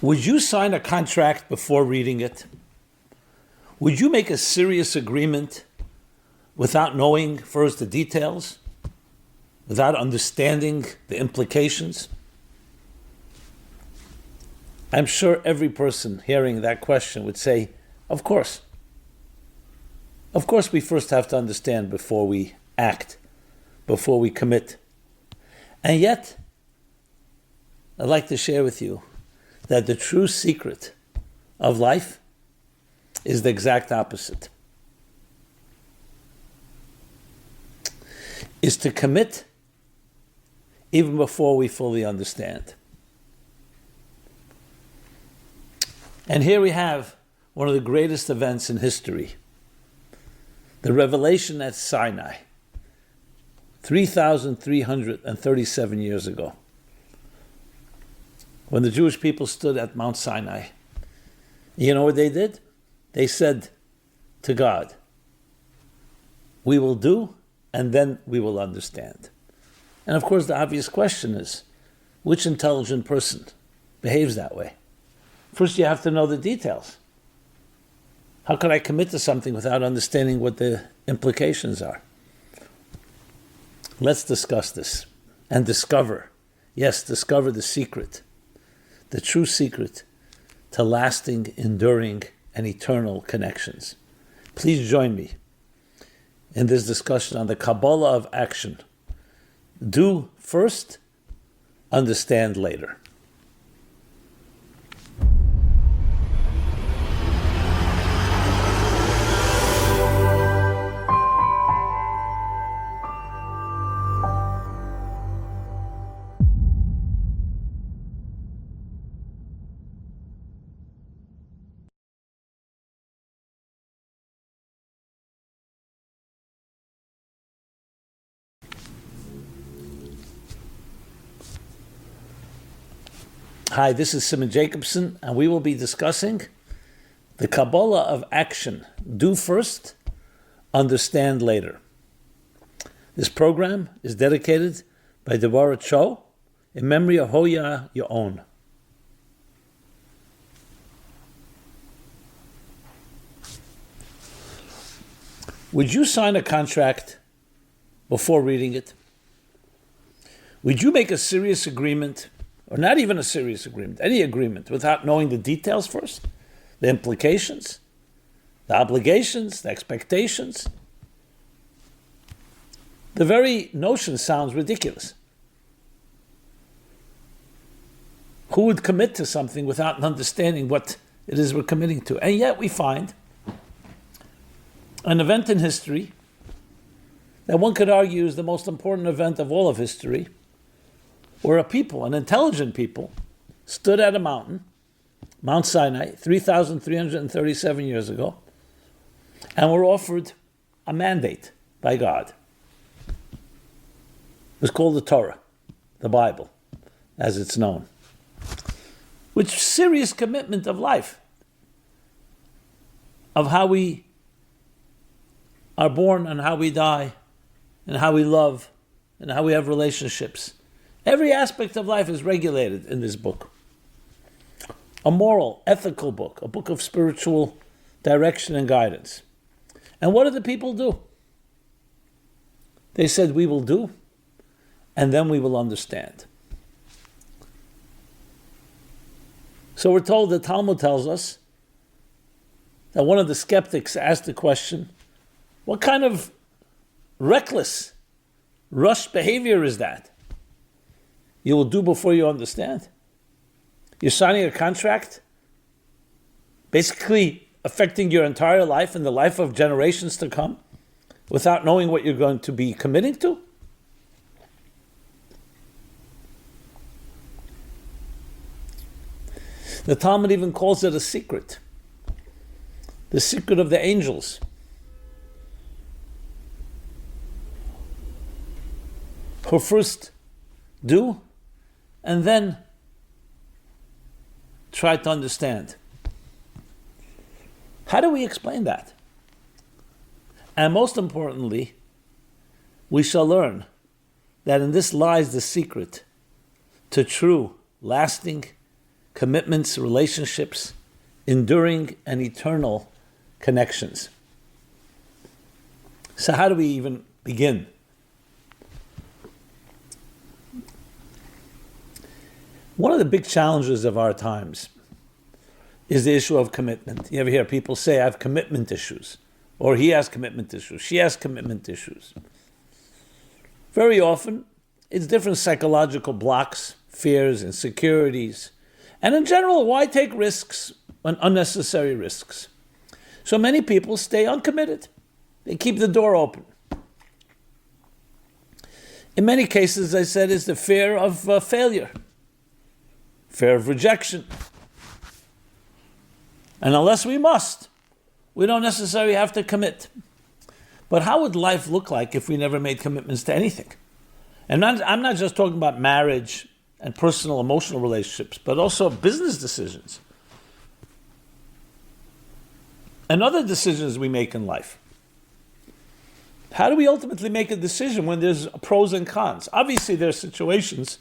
Would you sign a contract before reading it? Would you make a serious agreement without knowing first the details, without understanding the implications? I'm sure every person hearing that question would say, of course. Of course we first have to understand before we act, before we commit. And yet, I'd like to share with you that the true secret of life is the exact opposite. Is to commit even before we fully understand. And here we have one of the greatest events in history. The revelation at Sinai, 3,337 years ago. When the Jewish people stood at Mount Sinai, you know what they did? They said to God, we will do, and then we will understand. And of course, the obvious question is, which intelligent person behaves that way? First, you have to know the details. How can I commit to something without understanding what the implications are? Let's discuss this and discover the secret, the true secret to lasting, enduring, and eternal connections. Please join me in this discussion on the Kabbalah of action. Do first, understand later. Hi, this is Simon Jacobson, and we will be discussing the Kabbalah of action. Do first, understand later. This program is dedicated by Deborah Cho in memory of Hoya Yaon. Would you sign a contract before reading it? Would you make a serious agreement, or not even a serious agreement, any agreement, without knowing the details first, the implications, the obligations, the expectations? The very notion sounds ridiculous. Who would commit to something without understanding what it is we're committing to? And yet we find an event in history that one could argue is the most important event of all of history, where a people, an intelligent people, stood at a mountain, Mount Sinai, 3,337 years ago, and were offered a mandate by God. It was called the Torah, the Bible, as it's known. With serious commitment of life, of how we are born and how we die, and how we love, and how we have relationships. Every aspect of life is regulated in this book. A moral, ethical book, a book of spiritual direction and guidance. And what did the people do? They said, we will do, and then we will understand. So we're told, the Talmud tells us, that one of the skeptics asked the question, what kind of reckless, rushed behavior is that? You will do before you understand. You're signing a contract, basically affecting your entire life and the life of generations to come, without knowing what you're going to be committing to? The Talmud even calls it a secret. The secret of the angels. Who first do, and then try to understand. How do we explain that? And most importantly, we shall learn that in this lies the secret to true, lasting commitments, relationships, enduring and eternal connections. So how do we even begin? One of the big challenges of our times is the issue of commitment. You ever hear people say, I have commitment issues, or he has commitment issues, she has commitment issues. Very often, it's different psychological blocks, fears, insecurities, and in general, why take risks, unnecessary risks? So many people stay uncommitted. They keep the door open. In many cases, I said, it's the fear of failure, fear of rejection. And unless we must, we don't necessarily have to commit. But how would life look like if we never made commitments to anything? And I'm not just talking about marriage and personal emotional relationships, but also business decisions and other decisions we make in life. How do we ultimately make a decision when there's pros and cons? Obviously, there are situations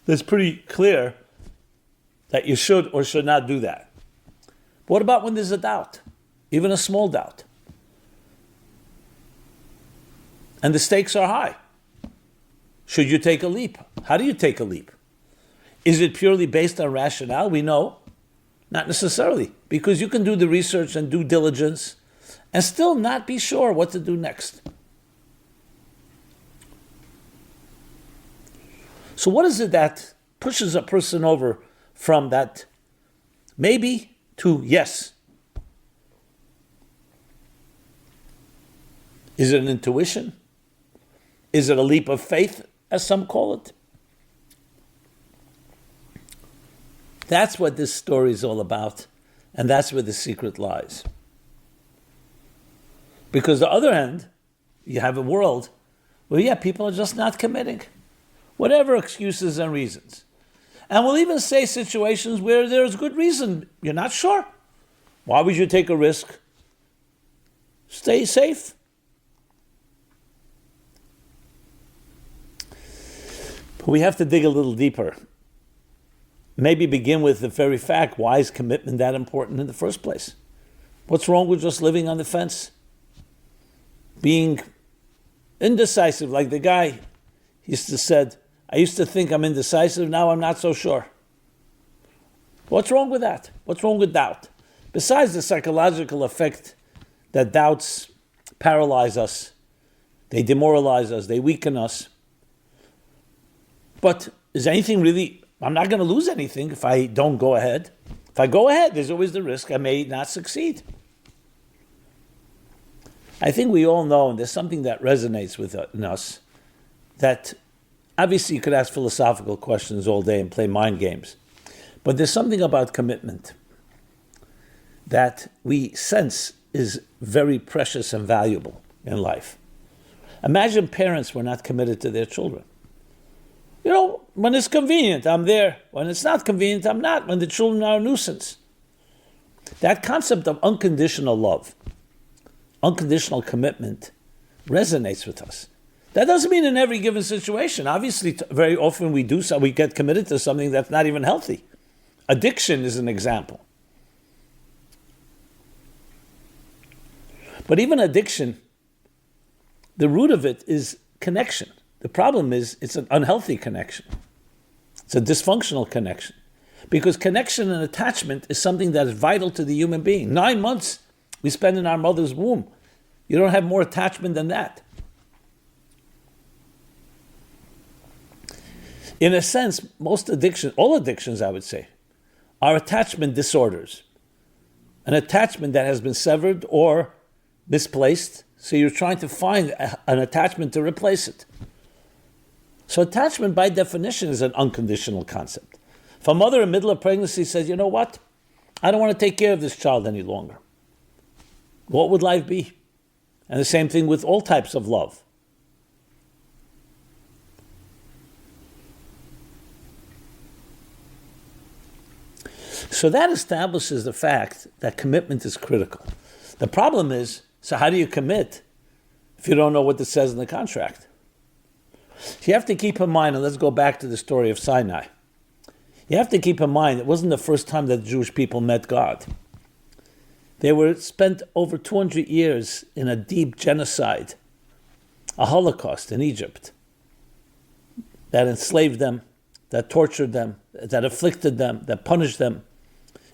that's pretty clear that you should or should not do that. But what about when there's a doubt, even a small doubt? And the stakes are high. Should you take a leap? How do you take a leap? Is it purely based on rationale? We know, not necessarily, because you can do the research and due diligence and still not be sure what to do next. So what is it that pushes a person over from that maybe to yes? Is it an intuition? Is it a leap of faith, as some call it? That's what this story is all about, and that's where the secret lies. Because on the other hand, you have a world where, people are just not committing, whatever excuses and reasons. And we'll even say situations where there's good reason. You're not sure. Why would you take a risk? Stay safe. But we have to dig a little deeper. Maybe begin with the very fact, why is commitment that important in the first place? What's wrong with just living on the fence? Being indecisive, like the guy used to said, I used to think I'm indecisive, now I'm not so sure. What's wrong with that? What's wrong with doubt? Besides the psychological effect that doubts paralyze us, they demoralize us, they weaken us. But is anything really, I'm not going to lose anything if I don't go ahead. If I go ahead, there's always the risk I may not succeed. I think we all know, and there's something that resonates in us, that obviously you could ask philosophical questions all day and play mind games, but there's something about commitment that we sense is very precious and valuable in life. Imagine parents were not committed to their children. When it's convenient, I'm there. When it's not convenient, I'm not. When the children are a nuisance. That concept of unconditional love, unconditional commitment, resonates with us. That doesn't mean in every given situation. Obviously, very often we get committed to something that's not even healthy. Addiction is an example. But even addiction, the root of it is connection. The problem is it's an unhealthy connection. It's a dysfunctional connection. Because connection and attachment is something that is vital to the human being. 9 months we spend in our mother's womb. You don't have more attachment than that. In a sense, all addictions, I would say, are attachment disorders. An attachment that has been severed or misplaced, so you're trying to find an attachment to replace it. So attachment, by definition, is an unconditional concept. If a mother in the middle of pregnancy says, you know what? I don't want to take care of this child any longer. What would life be? And the same thing with all types of love. So that establishes the fact that commitment is critical. The problem is, so how do you commit if you don't know what it says in the contract? So you have to keep in mind, and let's go back to the story of Sinai. You have to keep in mind, it wasn't the first time that the Jewish people met God. They were spent over 200 years in a deep genocide, a Holocaust in Egypt, that enslaved them, that tortured them, that afflicted them, that punished them,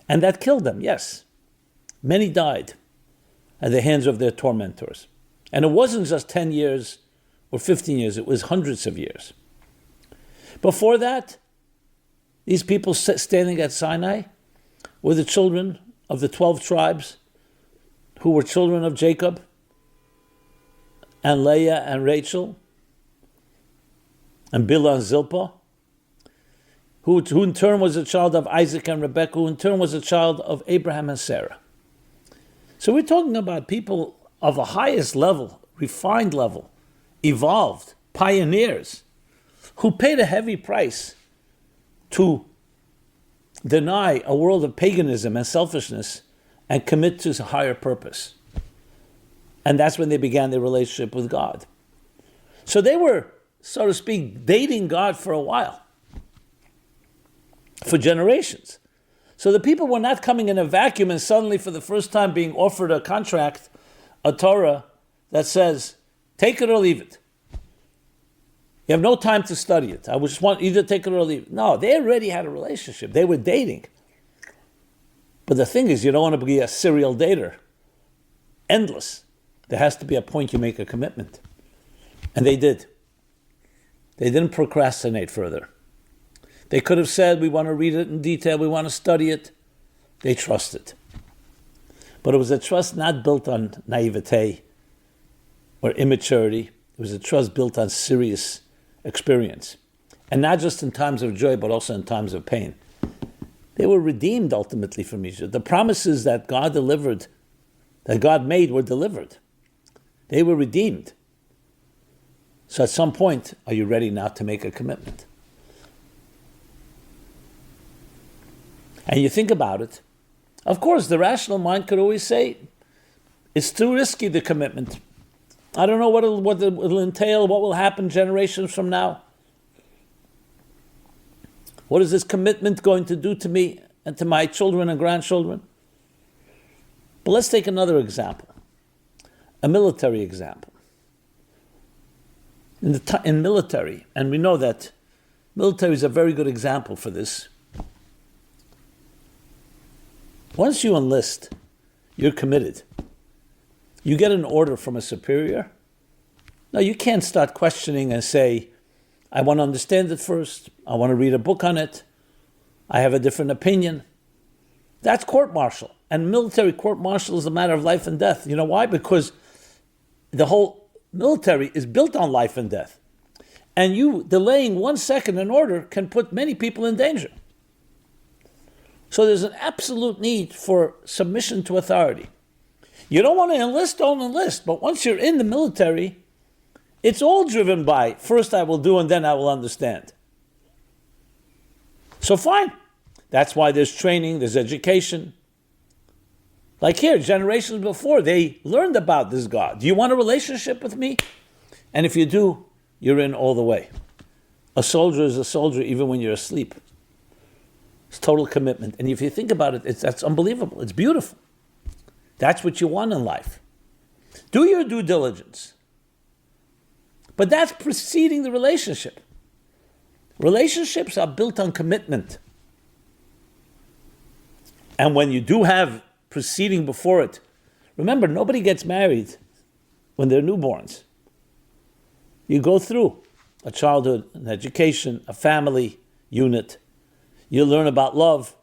and that killed them, yes. Many died at the hands of their tormentors. And it wasn't just 10 years or 15 years, it was hundreds of years. Before that, these people standing at Sinai were the children of the 12 tribes who were children of Jacob and Leah and Rachel and Bilhah and Zilpah, who in turn was a child of Isaac and Rebekah, who in turn was a child of Abraham and Sarah. So we're talking about people of the highest level, refined level, evolved, pioneers, who paid a heavy price to deny a world of paganism and selfishness and commit to a higher purpose. And that's when they began their relationship with God. So they were, so to speak, dating God for a while, for generations. So the people were not coming in a vacuum and suddenly for the first time being offered a contract, a Torah that says, take it or leave it. You have no time to study it. I just want either take it or leave it. No, they already had a relationship. They were dating. But the thing is, you don't want to be a serial dater. Endless. There has to be a point you make a commitment. And they did. They didn't procrastinate further. They could have said, we want to read it in detail, we want to study it. They trusted. But it was a trust not built on naivete or immaturity. It was a trust built on serious experience. And not just in times of joy, but also in times of pain. They were redeemed ultimately from Egypt. The promises that God delivered, that God made, were delivered. They were redeemed. So at some point, are you ready now to make a commitment? And you think about it, of course, the rational mind could always say, it's too risky, the commitment. I don't know what it'll entail, what will happen generations from now. What is this commitment going to do to me and to my children and grandchildren? But let's take another example, a military example. In military, and we know that military is a very good example for this. Once you enlist, you're committed. You get an order from a superior. Now, you can't start questioning and say, I want to understand it first. I want to read a book on it. I have a different opinion. That's court-martial. And military court-martial is a matter of life and death. You know why? Because the whole military is built on life and death. And you delaying 1 second in order can put many people in danger. So there's an absolute need for submission to authority. You don't want to enlist, don't enlist. But once you're in the military, it's all driven by, first I will do and then I will understand. So fine. That's why there's training, there's education. Like here, generations before, they learned about this God. Do you want a relationship with me? And if you do, you're in all the way. A soldier is a soldier even when you're asleep. It's total commitment. And if you think about it, that's unbelievable. It's beautiful. That's what you want in life. Do your due diligence. But that's preceding the relationship. Relationships are built on commitment. And when you do have preceding before it, remember, nobody gets married when they're newborns. You go through a childhood, an education, a family unit. You learn about love.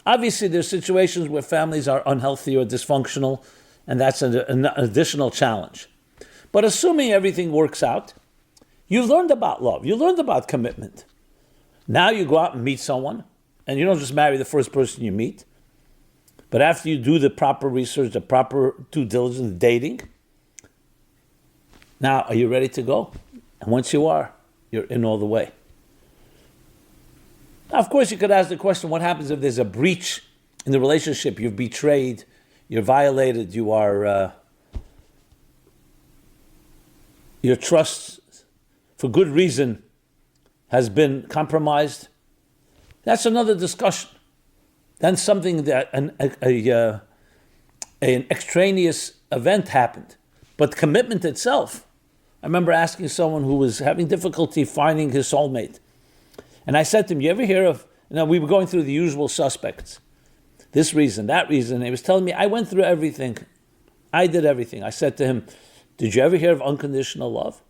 Obviously, there's situations where families are unhealthy or dysfunctional, and that's an additional challenge. But assuming everything works out, you've learned about love. You learned about commitment. Now you go out and meet someone, and you don't just marry the first person you meet, but after you do the proper research, the proper due diligence, dating, now are you ready to go? And once you are, you're in all the way. Now, of course, you could ask the question, what happens if there's a breach in the relationship? You've betrayed, you're violated, you are, your trust, for good reason, has been compromised. That's another discussion. Then something that an extraneous event happened. But commitment itself, I remember asking someone who was having difficulty finding his soulmate. And I said to him, you ever hear of, we were going through the usual suspects. This reason, that reason. And he was telling me, I went through everything. I did everything. I said to him, did you ever hear of unconditional love?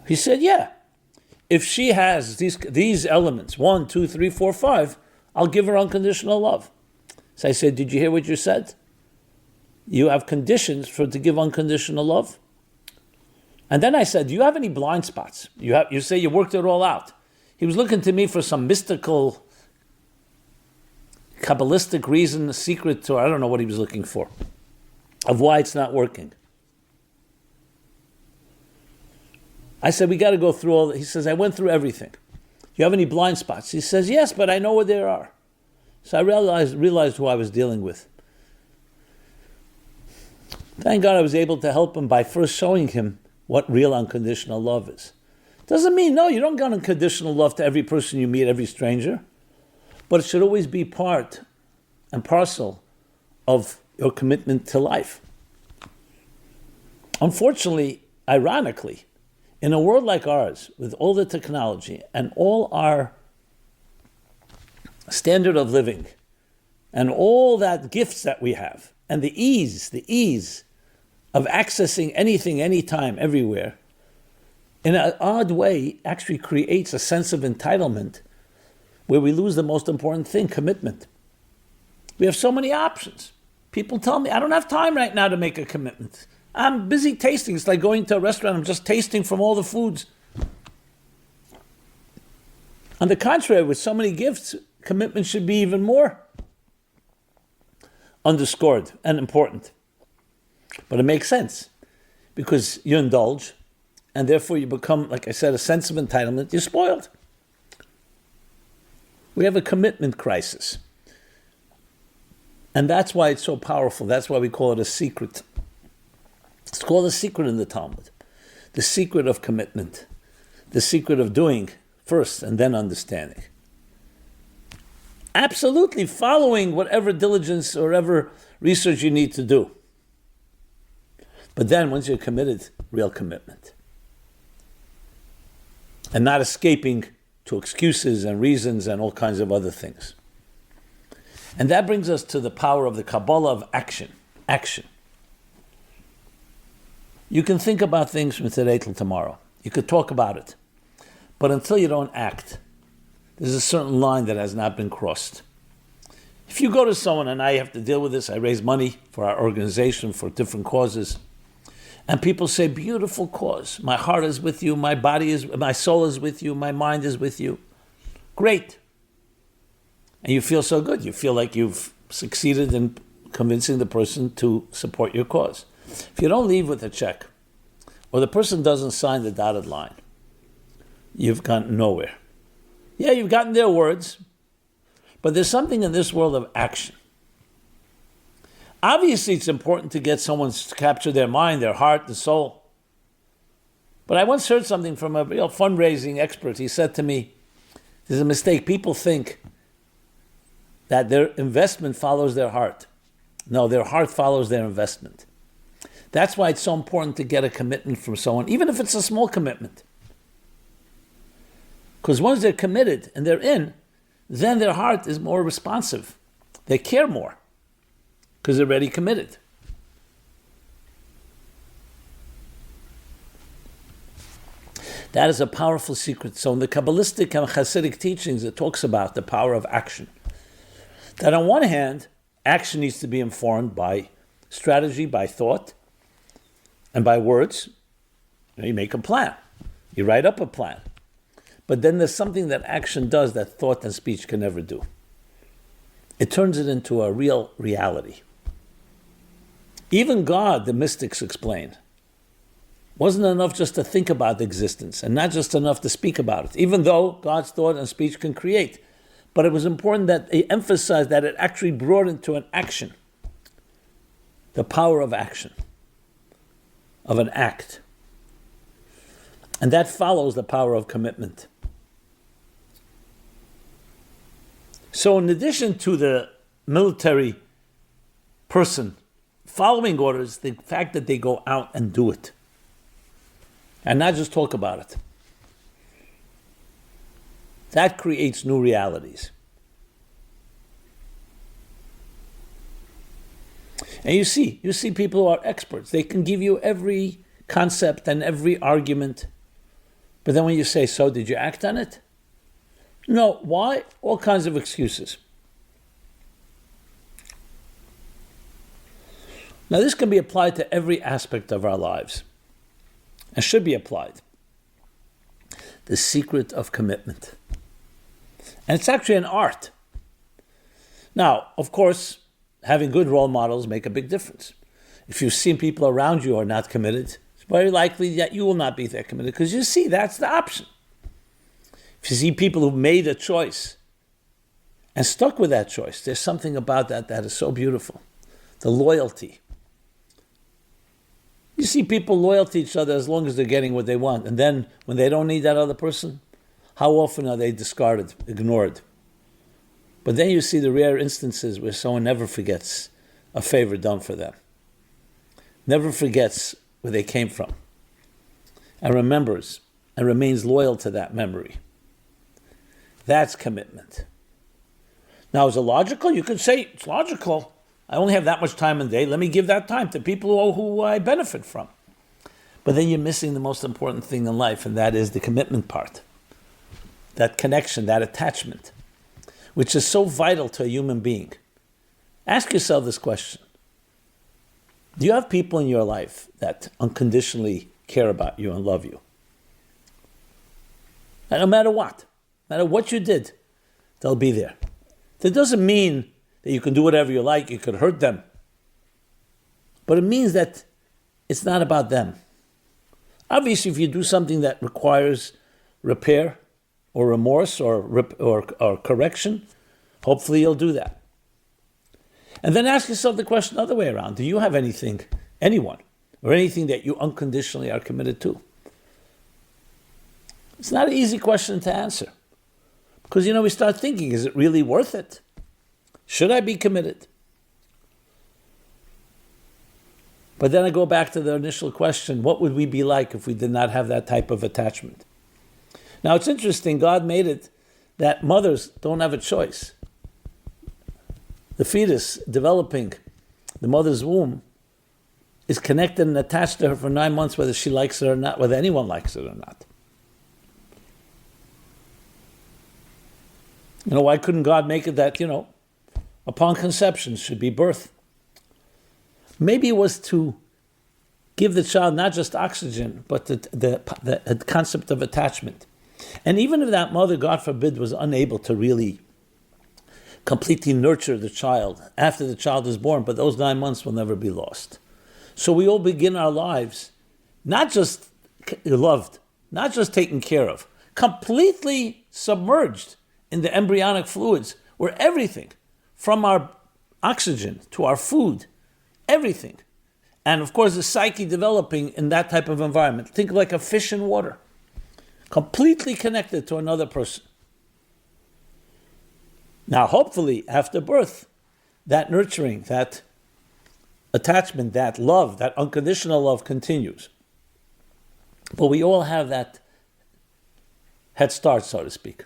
He said, yeah. If she has these elements, 1, 2, 3, 4, 5, I'll give her unconditional love. So I said, did you hear what you said? You have conditions to give unconditional love. And then I said, do you have any blind spots? You say you worked it all out. He was looking to me for some mystical, Kabbalistic reason, a secret to, I don't know what he was looking for, of why it's not working. I said, we got to go through all that. He says, I went through everything. Do you have any blind spots? He says, yes, but I know where there are. So I realized who I was dealing with. Thank God I was able to help him by first showing him what real unconditional love is. Doesn't mean, no, you don't give unconditional love to every person you meet, every stranger. But it should always be part and parcel of your commitment to life. Unfortunately, ironically, in a world like ours, with all the technology and all our standard of living and all that gifts that we have, and the ease of accessing anything, anytime, everywhere, in an odd way, actually creates a sense of entitlement where we lose the most important thing, commitment. We have so many options. People tell me, I don't have time right now to make a commitment. I'm busy tasting. It's like going to a restaurant, I'm just tasting from all the foods. On the contrary, with so many gifts, commitment should be even more underscored and important. But it makes sense because you indulge and therefore you become, like I said, a sense of entitlement. You're spoiled. We have a commitment crisis. And that's why it's so powerful. That's why we call it a secret. It's called a secret in the Talmud. The secret of commitment. The secret of doing first and then understanding. Absolutely following whatever diligence or whatever research you need to do. But then once you're committed, real commitment. And not escaping to excuses and reasons and all kinds of other things. And that brings us to the power of the Kabbalah of action. Action. You can think about things from today till tomorrow. You could talk about it. But until you don't act, there's a certain line that has not been crossed. If you go to someone, and I have to deal with this, I raise money for our organization for different causes, and people say, beautiful cause. My heart is with you, my soul is with you, my mind is with you. Great. And you feel so good. You feel like you've succeeded in convincing the person to support your cause. If you don't leave with a check, or the person doesn't sign the dotted line, you've gotten nowhere. Yeah, you've gotten their words, but there's something in this world of action. Obviously, it's important to get someone to capture their mind, their heart, and soul. But I once heard something from a real fundraising expert. He said to me, there's a mistake. People think that their investment follows their heart. No, their heart follows their investment. That's why it's so important to get a commitment from someone, even if it's a small commitment. Because once they're committed and they're in, then their heart is more responsive. They care more because they're already committed. That is a powerful secret. So in the Kabbalistic and Hasidic teachings, it talks about the power of action. That on one hand, action needs to be informed by strategy, by thought, and by words. You make a plan. You write up a plan. But then there's something that action does that thought and speech can never do. It turns it into a real reality. Even God, the mystics explain, wasn't enough just to think about existence and not just enough to speak about it, even though God's thought and speech can create. But it was important that they emphasized that it actually brought into an action. The power of action. Of an act. And that follows the power of commitment. So in addition to the military person following orders, the fact that they go out and do it and not just talk about it, that creates new realities. And you see people who are experts. They can give you every concept and every argument. But then when you say, so did you act on it? No. Why? All kinds of excuses. Now this can be applied to every aspect of our lives and should be applied. The secret of commitment. And it's actually an art. Now, of course, having good role models make a big difference. If you've seen people around you who are not committed, it's very likely that you will not be that committed because you see that's the option. If you see people who made a choice and stuck with that choice, there's something about that is so beautiful. The loyalty. You see people loyal to each other as long as they're getting what they want. And then when they don't need that other person, how often are they discarded, ignored? But then you see the rare instances where someone never forgets a favor done for them. Never forgets where they came from. And remembers and remains loyal to that memory. That's commitment. Now, is it logical? You could say, it's logical. I only have that much time in the day. Let me give that time to people who I benefit from. But then you're missing the most important thing in life, and that is the commitment part. That connection, that attachment, which is so vital to a human being. Ask yourself this question. Do you have people in your life that unconditionally care about you and love you? And no matter what you did, they'll be there. That doesn't mean that you can do whatever you like, you could hurt them. But it means that it's not about them. Obviously, if you do something that requires repair or remorse or correction, hopefully you'll do that. And then ask yourself the question the other way around. Do you have anyone, or anything that you unconditionally are committed to? It's not an easy question to answer. Because, we start thinking, is it really worth it? Should I be committed? But then I go back to the initial question, what would we be like if we did not have that type of attachment? Now it's interesting, God made it that mothers don't have a choice. The fetus developing the mother's womb is connected and attached to her for 9 months, whether she likes it or not, whether anyone likes it or not. Why couldn't God make it that, upon conception should be birth? Maybe it was to give the child not just oxygen, but the concept of attachment. And even if that mother, God forbid, was unable to really completely nurture the child after the child is born, but those 9 months will never be lost. So we all begin our lives not just loved, not just taken care of, completely submerged in the embryonic fluids, where everything, from our oxygen to our food, everything, and of course the psyche developing in that type of environment. Think like a fish in water, completely connected to another person. Now, hopefully, after birth, that nurturing, that attachment, that love, that unconditional love continues. But we all have that head start, so to speak.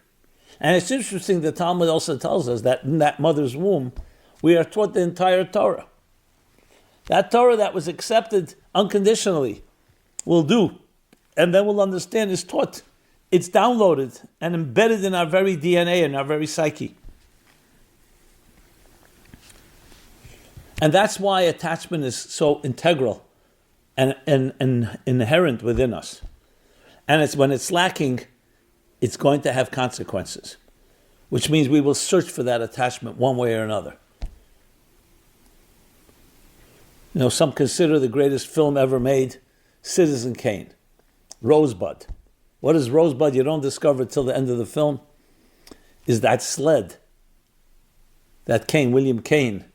And it's interesting, the Talmud also tells us that in that mother's womb, we are taught the entire Torah. That Torah that was accepted unconditionally will do, and then we'll understand is taught. It's downloaded and embedded in our very DNA and our very psyche. And that's why attachment is so integral and inherent within us. And it's when it's lacking, it's going to have consequences, which means we will search for that attachment one way or another. Some consider the greatest film ever made, Citizen Kane, Rosebud. What is Rosebud? You don't discover till the end of the film. Is that sled that William Kane,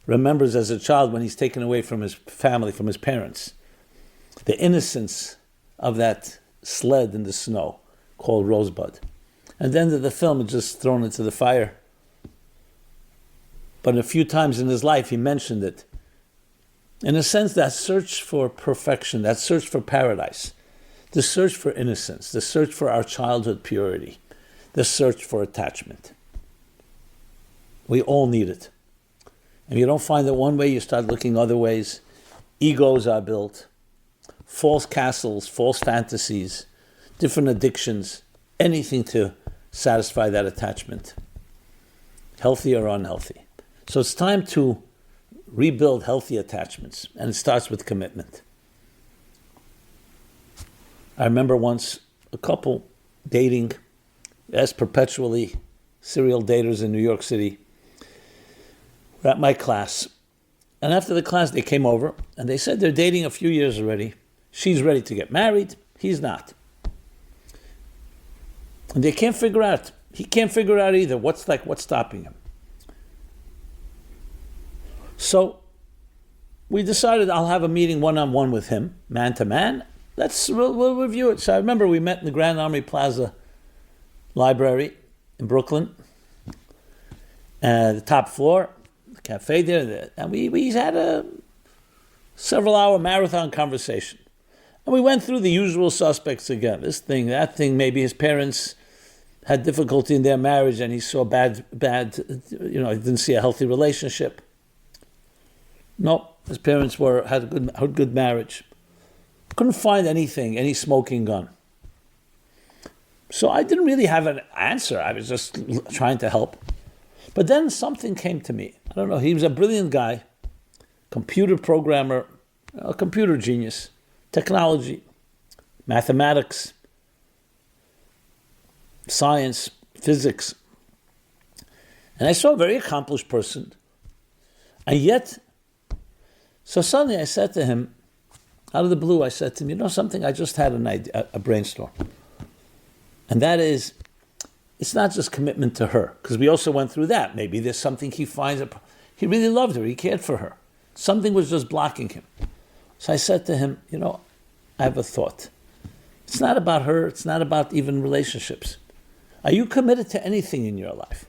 remembers as a child when he's taken away from his family, from his parents. The innocence of that sled in the snow, called Rosebud. And at the end of the film, it's just thrown into the fire. but a few times in his life he mentioned it. In a sense, that search for perfection, that search for paradise, the search for innocence, the search for our childhood purity, the search for attachment. We all need it. And you don't find it one way, you start looking other ways. Egos are built, false castles, false fantasies, different addictions, anything to satisfy that attachment, healthy or unhealthy. So it's time to rebuild healthy attachments, and it starts with commitment. I remember once a couple dating, as perpetually serial daters in New York City, were at my class. And after the class, they came over and they said they're dating a few years already. She's ready to get married. He's not. And they can't figure out. He can't figure out either. What's stopping him? So we decided I'll have a meeting one-on-one with him, man to man. We'll review it. So I remember we met in the Grand Army Plaza Library in Brooklyn, the top floor, the cafe there, and we had a several-hour marathon conversation. And we went through the usual suspects again. This thing, that thing, maybe his parents had difficulty in their marriage and he saw bad, he didn't see a healthy relationship. No, his parents had a good marriage. Couldn't find anything, any smoking gun. So I didn't really have an answer. I was just trying to help. But then something came to me. I don't know, he was a brilliant guy, computer programmer, a computer genius, technology, mathematics, science, physics. And I saw a very accomplished person. And yet, so suddenly I said to him, out of the blue, I said to him, you know something, I just had an idea, a brainstorm. And that is, it's not just commitment to her, because we also went through that. Maybe there's something he finds, he really loved her, he cared for her. Something was just blocking him. So I said to him, I have a thought. It's not about her, it's not about even relationships. Are you committed to anything in your life?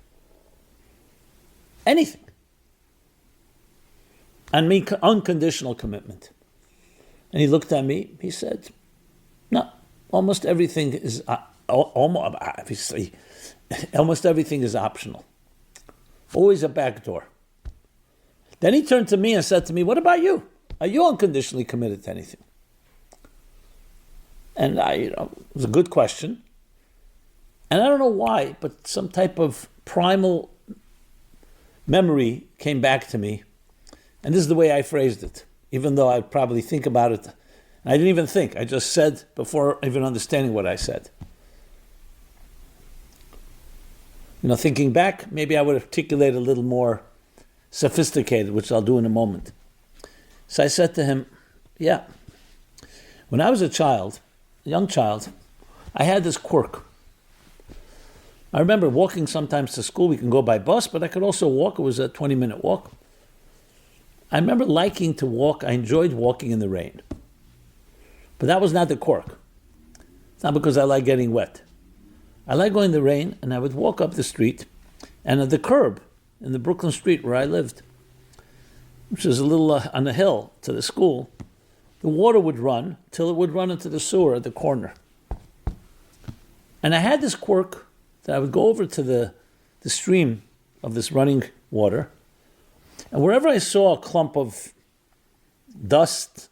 Anything. And mean unconditional commitment. And he looked at me, he said, no, almost everything is, obviously, almost everything is optional. Always a back door. Then he turned to me and said to me, what about you? Are you unconditionally committed to anything? And it was a good question. And I don't know why, but some type of primal memory came back to me. And this is the way I phrased it, even though I'd probably think about it. And I didn't even think. I just said before even understanding what I said. Thinking back, maybe I would articulate a little more sophisticated, which I'll do in a moment. So I said to him, yeah, when I was a young child, I had this quirk. I remember walking sometimes to school. We can go by bus, but I could also walk. It was a 20-minute walk. I remember liking to walk. I enjoyed walking in the rain. But that was not the quirk. It's not because I like getting wet. I like going in the rain, and I would walk up the street, and at the curb in the Brooklyn street where I lived, which is a little on a hill to the school, the water would run till it would run into the sewer at the corner. And I had this quirk that I would go over to the stream of this running water, and wherever I saw a clump of dust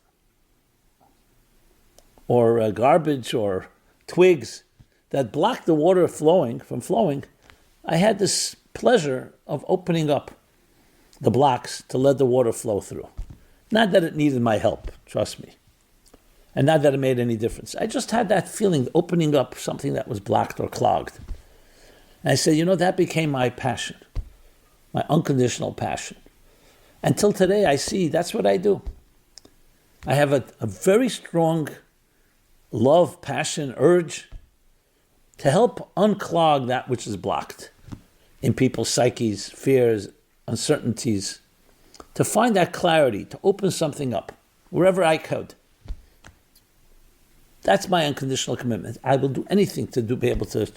or garbage or twigs that blocked the water from flowing, I had this pleasure of opening up the blocks to let the water flow through. Not that it needed my help, trust me. And not that it made any difference. I just had that feeling, opening up something that was blocked or clogged. And I said, that became my passion, my unconditional passion. Until today, I see that's what I do. I have a very strong love, passion, urge to help unclog that which is blocked in people's psyches, fears, uncertainties, to find that clarity, to open something up, wherever I could. That's my unconditional commitment. I will do anything to be able to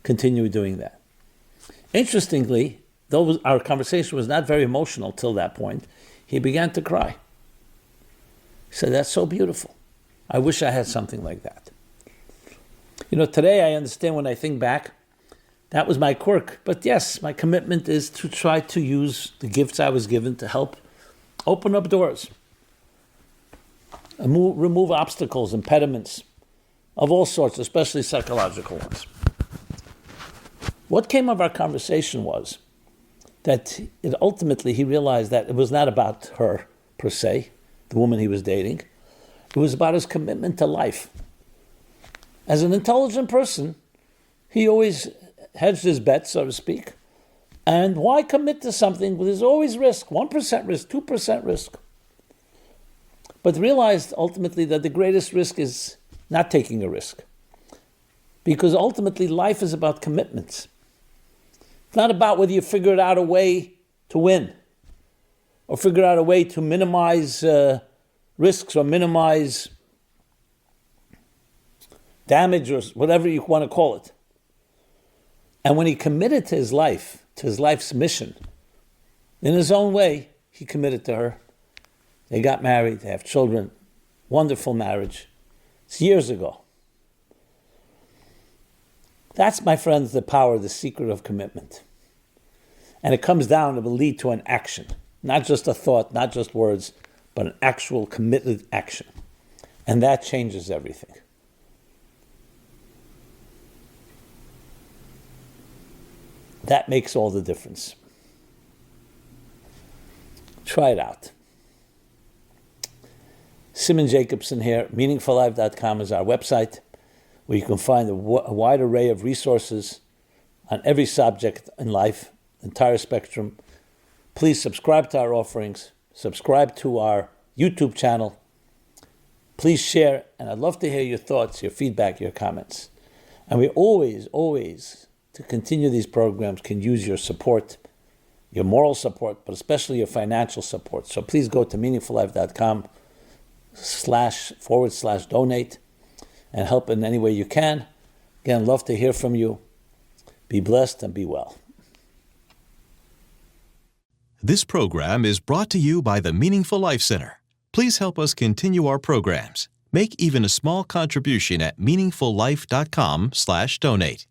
continue doing that. Interestingly, though our conversation was not very emotional till that point, he began to cry. He said, "That's so beautiful. I wish I had something like that." Today I understand when I think back, that was my quirk. But yes, my commitment is to try to use the gifts I was given to help open up doors, and remove obstacles, impediments of all sorts, especially psychological ones. What came of our conversation was that ultimately he realized that it was not about her per se, the woman he was dating. It was about his commitment to life. As an intelligent person, he always hedged his bets, so to speak. And why commit to something where there's always risk, 1% risk, 2% risk? But realized ultimately that the greatest risk is not taking a risk. Because ultimately life is about commitments. It's not about whether you figured out a way to win or figured out a way to minimize risks or minimize damage or whatever you want to call it. And when he committed to his life, to his life's mission, in his own way, he committed to her. They got married, they have children, wonderful marriage. It's years ago. That's, my friends, the power, the secret of commitment. And it comes down, it will lead to an action. Not just a thought, not just words, but an actual committed action. And that changes everything. That makes all the difference. Try it out. Simon Jacobson here. MeaningfulLife.com is our website, where you can find a wide array of resources on every subject in life, entire spectrum. Please subscribe to our offerings. Subscribe to our YouTube channel. Please share, and I'd love to hear your thoughts, your feedback, your comments. And we always, to continue these programs, can use your support, your moral support, but especially your financial support. So please go to meaningfullife.com//donate and help in any way you can. Again, love to hear from you. Be blessed and be well. This program is brought to you by the Meaningful Life Center. Please help us continue our programs. Make even a small contribution at meaningfullife.com/donate.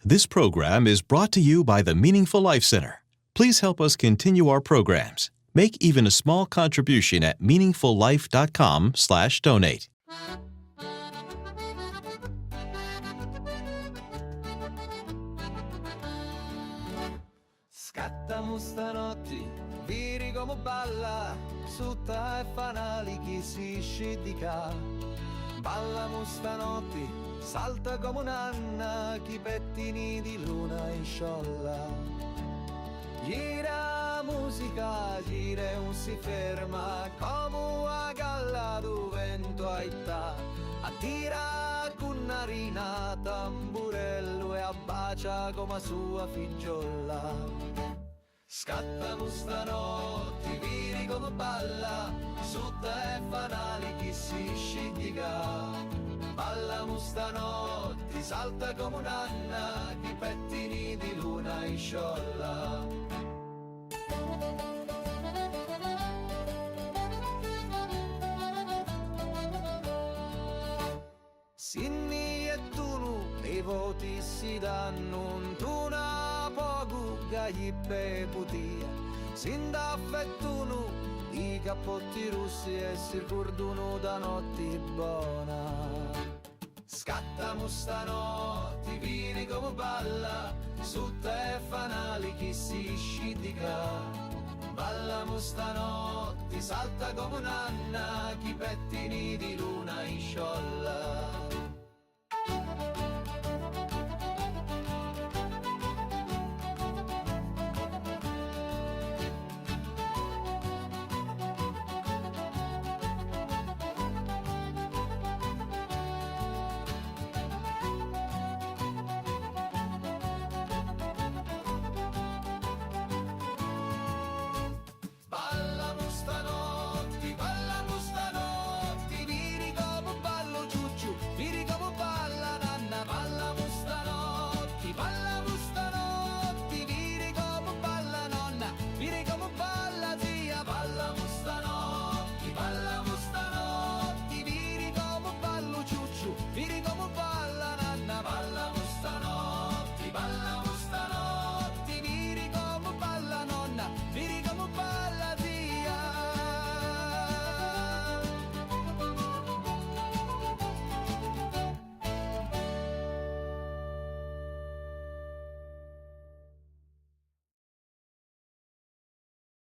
This program is brought to you by the Meaningful Life Center. Please help us continue our programs. Make even a small contribution at meaningfullife.com/donate. Scattamo stanotte, viri come balla, sutta e fanali chi si scidica. Ballamo stanotte, salta come un'anna, chi pettini di luna in sciolla. Gira musica, gira e non si ferma, come una galla do vento aita. Attira con narina, tamburello e abbacia come sua figliola. Scattamo stanotte, viri come balla, sutta e fanali chi si scidica. Ballamo stanotte, salta come un'anna, chi pettini di luna in sciolla. Sinni e tunu, i voti si danno, tu na poco gli peputia. Sinda fettunu, i cappotti russi e si ricordano da notti buona. Scattamo stanotte, vini come balla, sutta e fanali chi si scidica. Ballamo stanotte, salta come un'anna, chi pettini di luna in sciolla.